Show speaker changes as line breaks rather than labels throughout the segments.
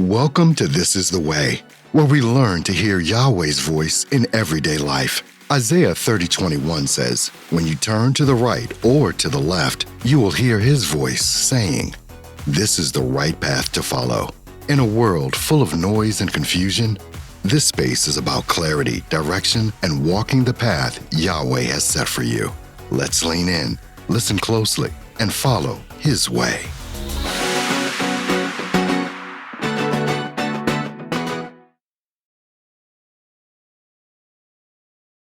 Welcome to This is the Way, where we learn to hear Yahweh's voice in everyday life. Isaiah 30:21 says, "When you turn to the right or to the left, you will hear his voice saying, 'This is the right path to follow.'" In a world full of noise and confusion, this space is about clarity, direction, and walking the path Yahweh has set for you. Let's lean in, listen closely, and follow his way.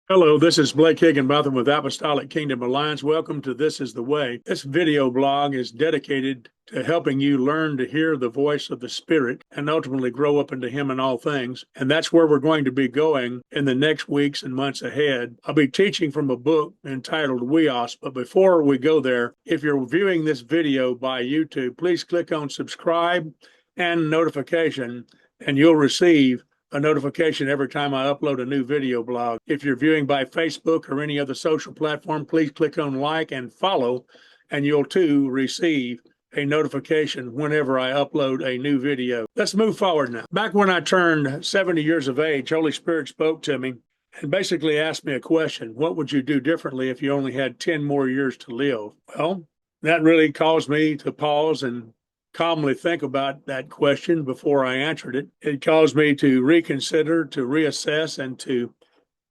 Hello, this is Blake Higginbotham with Apostolic Kingdom Alliance. Welcome to This is the Way. This video blog is dedicated to helping you learn to hear the voice of the Spirit and ultimately grow up into Him in all things. And that's where we're going to be going in the next weeks and months ahead. I'll be teaching from a book entitled HUIOS. But before we go there, if you're viewing this video by YouTube, please click on subscribe and notification, and you'll receive a notification every time I upload a new video blog. If you're viewing by Facebook or any other social platform, please click on like and follow, and you'll too receive a notification whenever I upload a new video. Let's move forward now. Back when I turned 70 years of age, Holy Spirit spoke to me and basically asked me a question. What would you do differently if you only had 10 more years to live? Well, that really caused me to pause and calmly think about that question before I answered it. It caused me to reconsider, to reassess, and to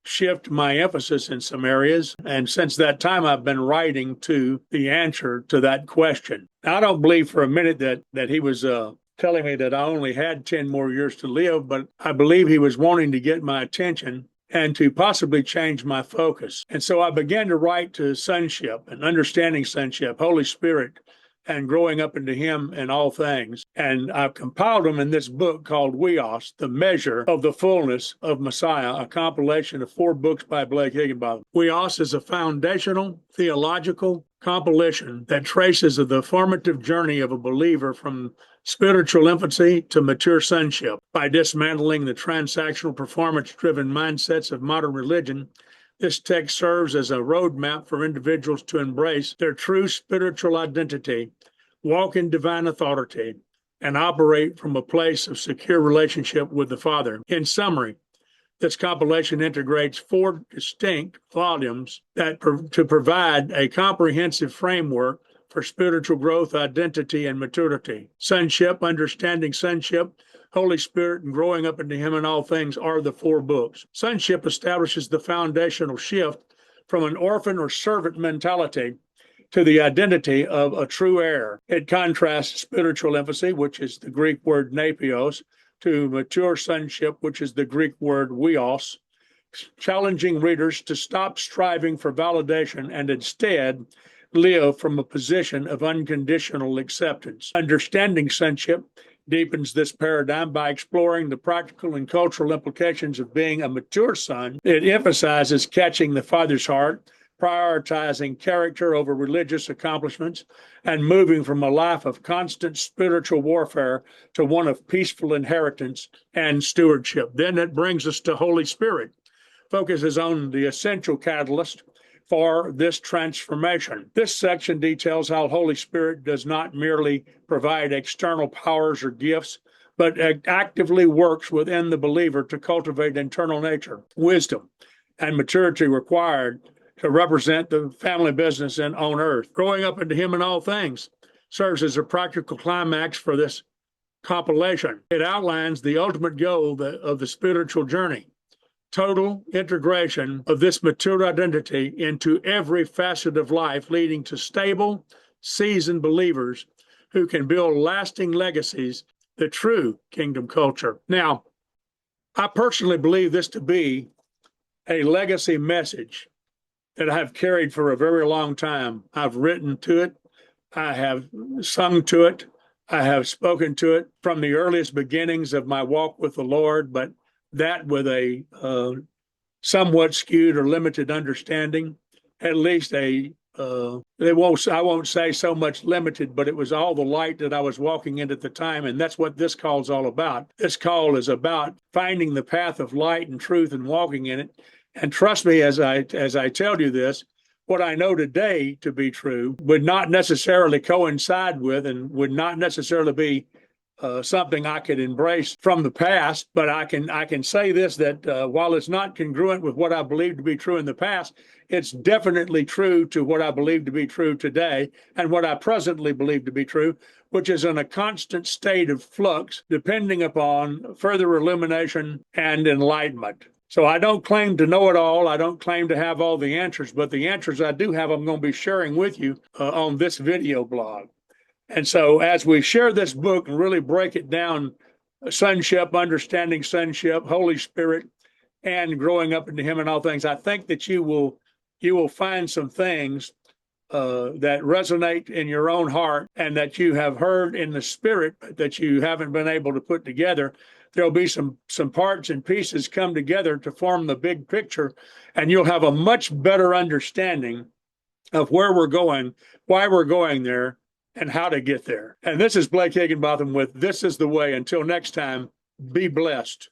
shift my emphasis in some areas. And since that time, I've been writing to the answer to that question. Now, I don't believe for a minute that he was telling me that I only had 10 more years to live, but I believe he was wanting to get my attention and to possibly change my focus. And so I began to write to sonship and understanding sonship, Holy Spirit, and growing up into Him in all things. And I've compiled them in this book called HUIOS, The Measure of the Fullness of Messiah, a compilation of 4 books by Blake Higginbotham. HUIOS is a foundational theological compilation that traces the formative journey of a believer from spiritual infancy to mature sonship. By dismantling the transactional, performance-driven mindsets of modern religion, this text serves as a roadmap for individuals to embrace their true spiritual identity, walk in divine authority, and operate from a place of secure relationship with the Father. In summary, this compilation integrates 4 distinct volumes to provide a comprehensive framework for spiritual growth, identity, and maturity. Sonship, understanding sonship, Holy Spirit, and growing up into Him in all things are the 4 books. Sonship establishes the foundational shift from an orphan or servant mentality to the identity of a true heir. It contrasts spiritual infancy, which is the Greek word napios, to mature sonship, which is the Greek word huios, challenging readers to stop striving for validation and instead live from a position of unconditional acceptance. Understanding sonship deepens this paradigm by exploring the practical and cultural implications of being a mature son. It emphasizes catching the Father's heart, prioritizing character over religious accomplishments, and moving from a life of constant spiritual warfare to one of peaceful inheritance and stewardship. Then it brings us to Holy Spirit, focuses on the essential catalyst for this transformation. This section details how Holy Spirit does not merely provide external powers or gifts, but actively works within the believer to cultivate internal nature, wisdom, and maturity required to represent the family business on earth. Growing up into Him in all things serves as a practical climax for this compilation. It outlines the ultimate goal of the spiritual journey: total integration of this mature identity into every facet of life, leading to stable, seasoned believers who can build lasting legacies, the true kingdom culture. Now, I personally believe this to be a legacy message that I have carried for a very long time. I've written to it, I have sung to it, I have spoken to it from the earliest beginnings of my walk with the Lord, but that with a somewhat skewed or limited understanding, at least I won't say so much limited, but it was all the light that I was walking in at the time, and that's what this call is all about. This call is about finding the path of light and truth and walking in it. And trust me, as I tell you this, what I know today to be true would not necessarily coincide with and would not necessarily be something I could embrace from the past, but I can say this, that while it's not congruent with what I believe to be true in the past, it's definitely true to what I believe to be true today and what I presently believe to be true, which is in a constant state of flux, depending upon further illumination and enlightenment. So I don't claim to know it all. I don't claim to have all the answers, but the answers I do have, I'm going to be sharing with you on this video blog. And so as we share this book and really break it down, sonship, understanding sonship, Holy Spirit, and growing up into Him in all things, I think that you will find some things that resonate in your own heart and that you have heard in the Spirit but that you haven't been able to put together. There'll be some parts and pieces come together to form the big picture, and you'll have a much better understanding of where we're going, why we're going there, and how to get there. And this is Blake Higginbotham with This is the Way. Until next time, be blessed.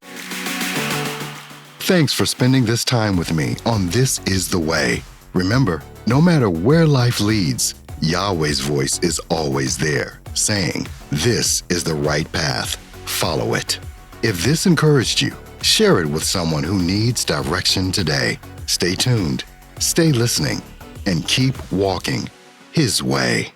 Thanks for spending this time with me on This is the Way. Remember, no matter where life leads, Yahweh's voice is always there, saying, this is the right path. Follow it. If this encouraged you, share it with someone who needs direction today. Stay tuned, stay listening, and keep walking His way.